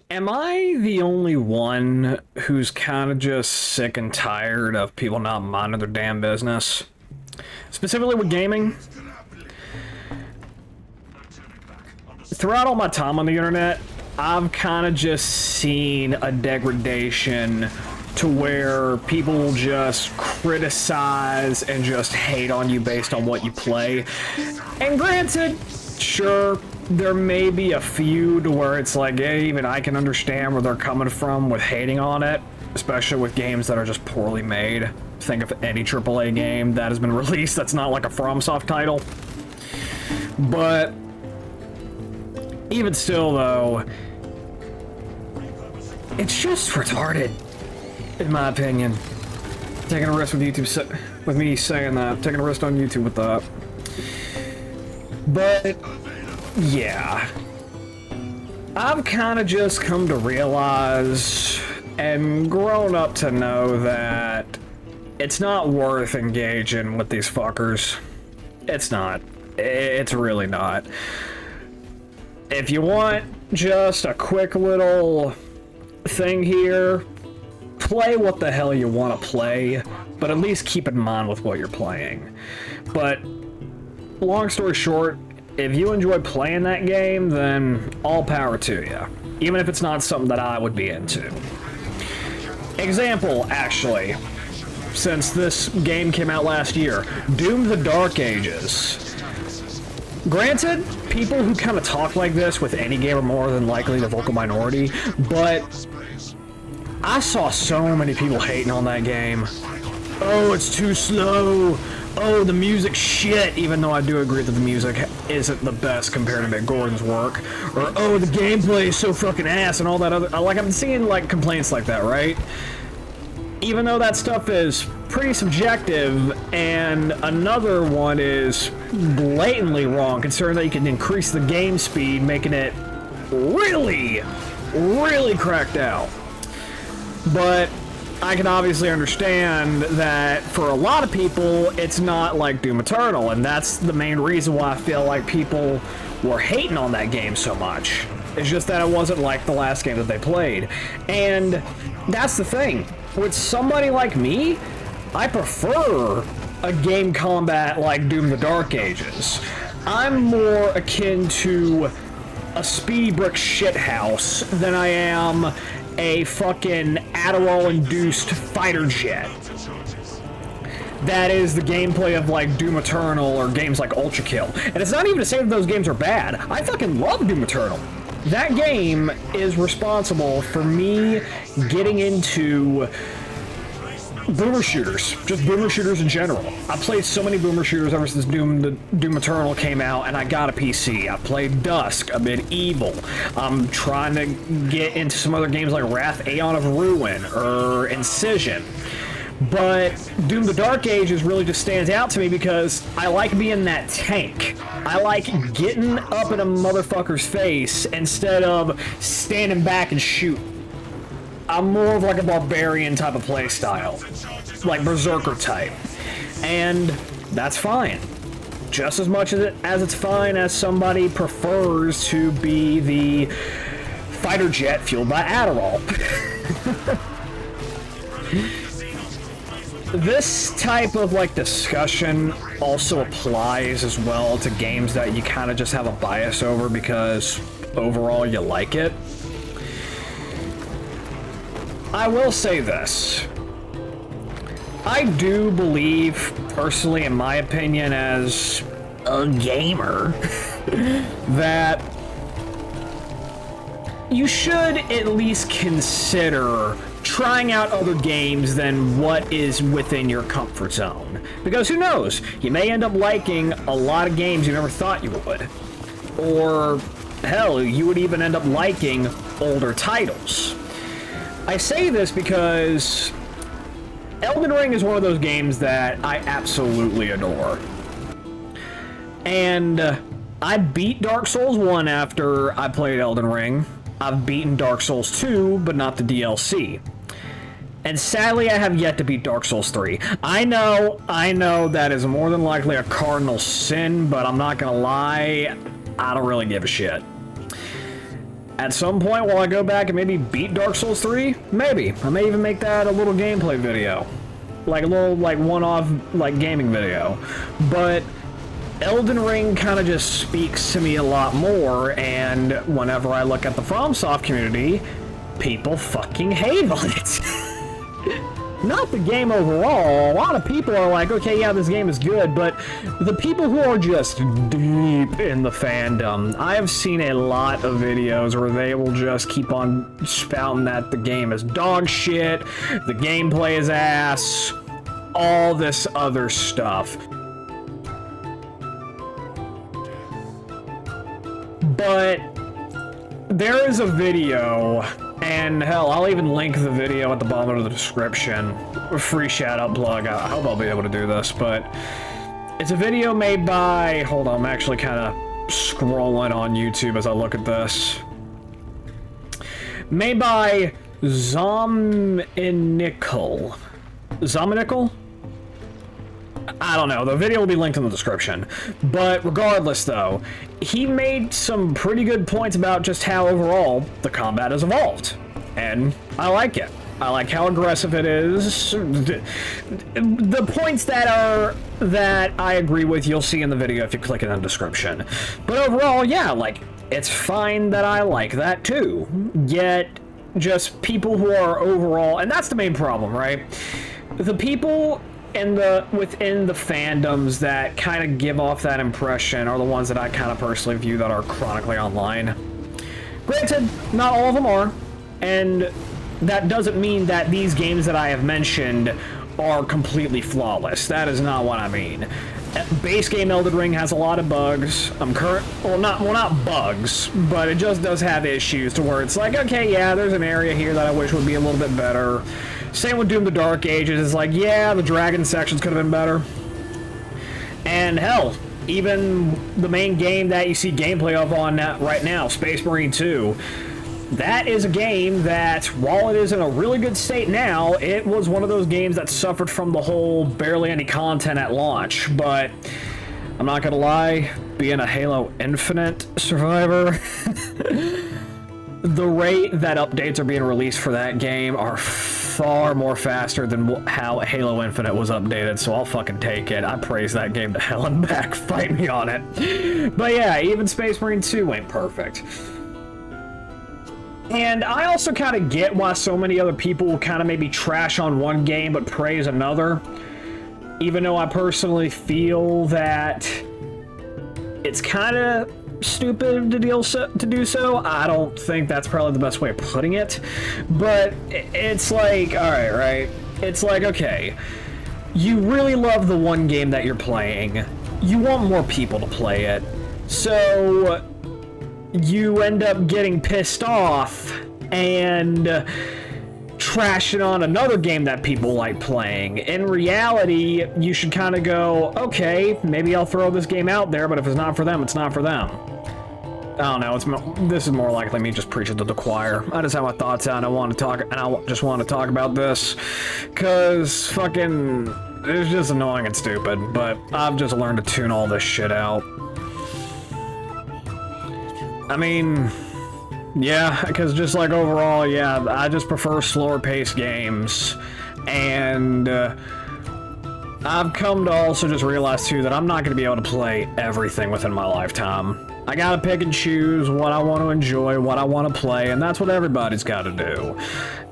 Am I the only one who's kind of just sick and tired of people not minding their damn business? Specifically with gaming? Throughout all my time on the internet, I've kind of just seen a degradation to where people will just criticize and just hate on you based on what you play. And granted, sure, there may be a few to where it's like, hey, even I can understand where they're coming from with hating on it, especially with games that are just poorly made. Think of any AAA game that has been released that's not like a FromSoft title. But even still, though, it's just retarded, in my opinion. Taking a risk with YouTube, with me saying that, taking a risk on YouTube with that. But yeah, I've kind of just come to realize and grown up to know that it's not worth engaging with these fuckers. It's not. It's really not. If you want just a quick little thing here, play what the hell you want to play, but at least keep in mind with what you're playing. But long story short, if you enjoy playing that game, then all power to you, even if it's not something that I would be into. Example, actually, since this game came out last year, Doom: The Dark Ages. Granted, people who kind of talk like this with any game are more than likely the vocal minority, but I saw so many people hating on that game. Oh, it's too slow. Oh, the music's shit, even though I do agree that the music isn't the best compared to Mick Gordon's work. Or, oh, the gameplay is so fucking ass and all that other... Like, I'm seeing, like, complaints like that, right? Even though that stuff is pretty subjective, and another one is blatantly wrong, considering that you can increase the game speed, making it really, really cracked out. But I can obviously understand that for a lot of people, it's not like Doom Eternal, and that's the main reason why I feel like people were hating on that game so much. It's just that it wasn't like the last game that they played. And that's the thing. With somebody like me, I prefer a game combat like Doom: The Dark Ages. I'm more akin to a speedy brick shithouse than I am a fucking Adderall-induced fighter jet. That is the gameplay of like Doom Eternal or games like Ultra Kill. And it's not even to say that those games are bad. I fucking love Doom Eternal. That game is responsible for me getting into boomer shooters, just boomer shooters in general. I played so many boomer shooters ever since Doom Eternal came out, and I got a PC. I played Dusk, a bit Evil. I'm trying to get into some other games like Wrath, Aeon of Ruin, or Incision. But Doom: The Dark Ages really just stands out to me because I like being that tank. I like getting up in a motherfucker's face instead of standing back and shoot. I'm more of like a barbarian type of play style, like Berserker type, and that's fine. Just as much as it's fine as somebody prefers to be the fighter jet fueled by Adderall. This type of like discussion also applies as well to games that you kind of just have a bias over because overall you like it. I will say this. I do believe, personally, in my opinion, as a gamer, that you should at least consider trying out other games than what is within your comfort zone. Because who knows? You may end up liking a lot of games you never thought you would. Or, hell, you would even end up liking older titles. I say this because Elden Ring is one of those games that I absolutely adore. And I beat Dark Souls 1 after I played Elden Ring. I've beaten Dark Souls 2, but not the DLC. And sadly, I have yet to beat Dark Souls 3. I know that is more than likely a cardinal sin, but I'm not gonna lie, I don't really give a shit. At some point, will I go back and maybe beat Dark Souls 3? Maybe. I may even make that a little gameplay video. Like a little, like, one-off, like, gaming video. But Elden Ring kind of just speaks to me a lot more, and whenever I look at the FromSoft community, people fucking hate on it. Not the game overall. A lot of people are like, okay, yeah, this game is good, but the people who are just deep in the fandom, I have seen a lot of videos where they will just keep on spouting that the game is dog shit, the gameplay is ass, all this other stuff. But there is a video, and hell, I'll even link the video at the bottom of the description. A free shout-out plug. I hope I'll be able to do this, but it's a video made by... Hold on, I'm actually kind of scrolling on YouTube as I look at this. Made by Zominicals. Zominicals? I don't know. The video will be linked in the description. But regardless, though, he made some pretty good points about just how overall the combat has evolved. And I like it. I like how aggressive it is. The points that I agree with, you'll see in the video if you click it in the description. But overall, yeah, like, it's fine that I like that too. Yet, just people who are overall, and that's the main problem, right? The people within the fandoms that kind of give off that impression are the ones that I kind of personally view that are chronically online. Granted, not all of them are, and that doesn't mean that these games that I have mentioned are completely flawless. That is not what I mean. Base game Elden Ring has a lot of bugs. Not bugs, but it just does have issues to where it's like, okay, yeah, there's an area here that I wish would be a little bit better. Same with Doom the Dark Ages. It's like, yeah, the dragon sections could have been better. And hell, even the main game that you see gameplay of on right now, Space Marine 2, that is a game that, while it is in a really good state now, it was one of those games that suffered from the whole barely any content at launch. But I'm not gonna lie, being a Halo Infinite survivor, the rate that updates are being released for that game are far more faster than how Halo Infinite was updated, so I'll fucking take it. I praise that game to hell and back. Fight me on it. But yeah, even Space Marine 2 ain't perfect. And I also kind of get why so many other people will kind of maybe trash on one game but praise another. Even though I personally feel that it's kind of stupid to do so. I don't think that's probably the best way of putting it. But it's like, alright, right? It's like, okay, you really love the one game that you're playing. You want more people to play it. So you end up getting pissed off and trashing on another game that people like playing. In reality, you should kind of go, okay, maybe I'll throw this game out there, but if it's not for them, it's not for them. I don't know, this is more likely me just preaching to the choir. I just have my thoughts out, and I just want to talk about this, because fucking, it's just annoying and stupid, but I've just learned to tune all this shit out. I mean, yeah, because just like overall, yeah, I just prefer slower paced games, and I've come to also just realize too that I'm not going to be able to play everything within my lifetime. I gotta pick and choose what I want to enjoy, what I want to play, and that's what everybody's got to do.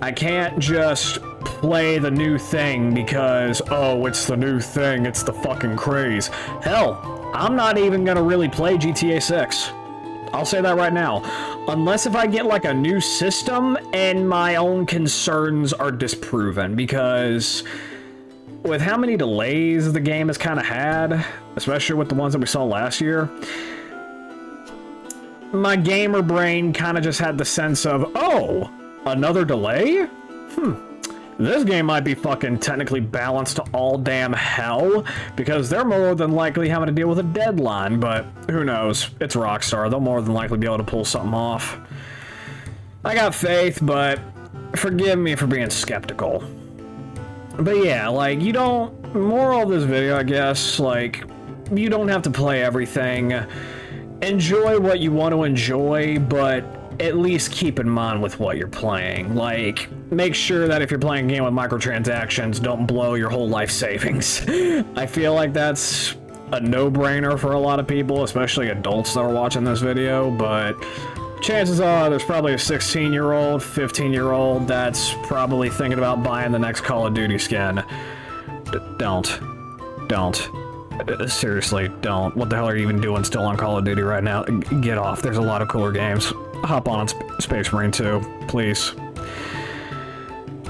I can't just play the new thing because, oh, it's the new thing, it's the fucking craze. Hell, I'm not even gonna really play GTA 6. I'll say that right now. Unless if I get like a new system and my own concerns are disproven, because with how many delays the game has kind of had, especially with the ones that we saw last year, my gamer brain kind of just had the sense of, oh, another delay? This game might be fucking technically balanced to all damn hell, because they're more than likely having to deal with a deadline, but who knows? It's Rockstar. They'll more than likely be able to pull something off. I got faith, but forgive me for being skeptical. But yeah, like, you don't... Moral of this video, I guess, like, you don't have to play everything. Enjoy what you want to enjoy, but at least keep in mind with what you're playing. Like, make sure that if you're playing a game with microtransactions, don't blow your whole life savings. I feel like that's a no-brainer for a lot of people, especially adults that are watching this video, but chances are there's probably a 16-year-old, 15-year-old that's probably thinking about buying the next Call of Duty skin. Don't. Seriously, don't. What the hell are you even doing still on Call of Duty right now? Get off. There's a lot of cooler games. Hop on Space Marine 2, please.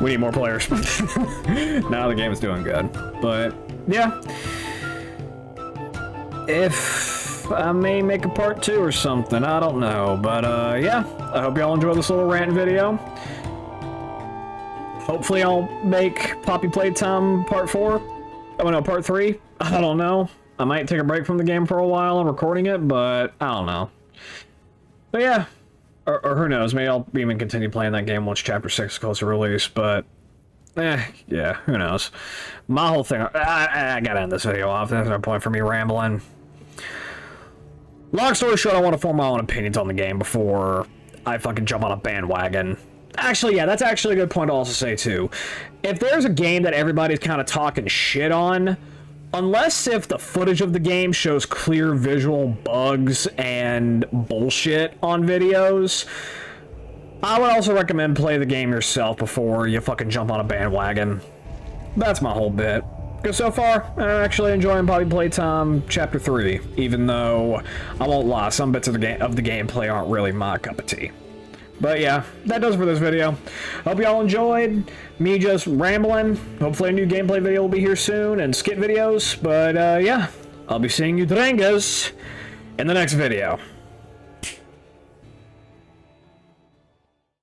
We need more players. Now the game is doing good. But, yeah. If I may make a part 2 or something, I don't know. But, yeah. I hope y'all enjoyed this little rant video. Hopefully I'll make Poppy Playtime Part 4. Oh no, Part 3? I don't know. I might take a break from the game for a while. I'm recording it, but I don't know. But yeah. Or who knows, maybe I'll even continue playing that game once Chapter 6 is close to release, but... yeah, who knows. My whole thing... I gotta end this video off. There's no point for me rambling. Long story short, I want to form my own opinions on the game before I fucking jump on a bandwagon. Actually, yeah, that's actually a good point to also say, too. If there's a game that everybody's kind of talking shit on, unless if the footage of the game shows clear visual bugs and bullshit on videos, I would also recommend play the game yourself before you fucking jump on a bandwagon. That's my whole bit. Because so far, I'm actually enjoying Poppy Playtime Chapter 3, even though, I won't lie, some bits of the gameplay aren't really my cup of tea. But yeah, that does it for this video. Hope y'all enjoyed me just rambling. Hopefully a new gameplay video will be here soon, and skit videos. But yeah, I'll be seeing you Drangas in the next video.